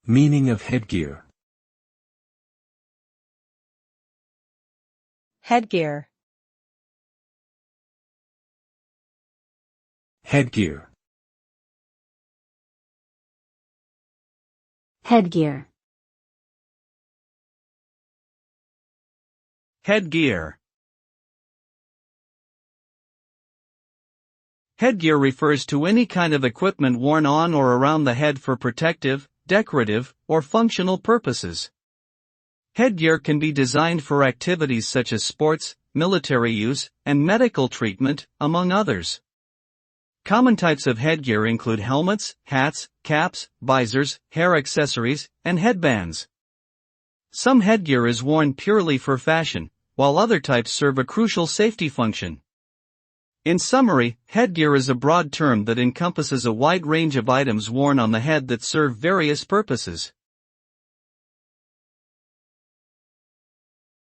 Meaning of headgear. Headgear. Headgear. Headgear. Headgear. Headgear refers to any kind of equipment worn on or around the head for protective, decorative, or functional purposes. Headgear can be designed for activities such as sports, military use, and medical treatment, among others. Common types of headgear include helmets, hats, caps, visors, hair accessories, and headbands. Some headgear is worn purely for fashion, while other types serve a crucial safety function. In summary, headgear is a broad term that encompasses a wide range of items worn on the head that serve various purposes.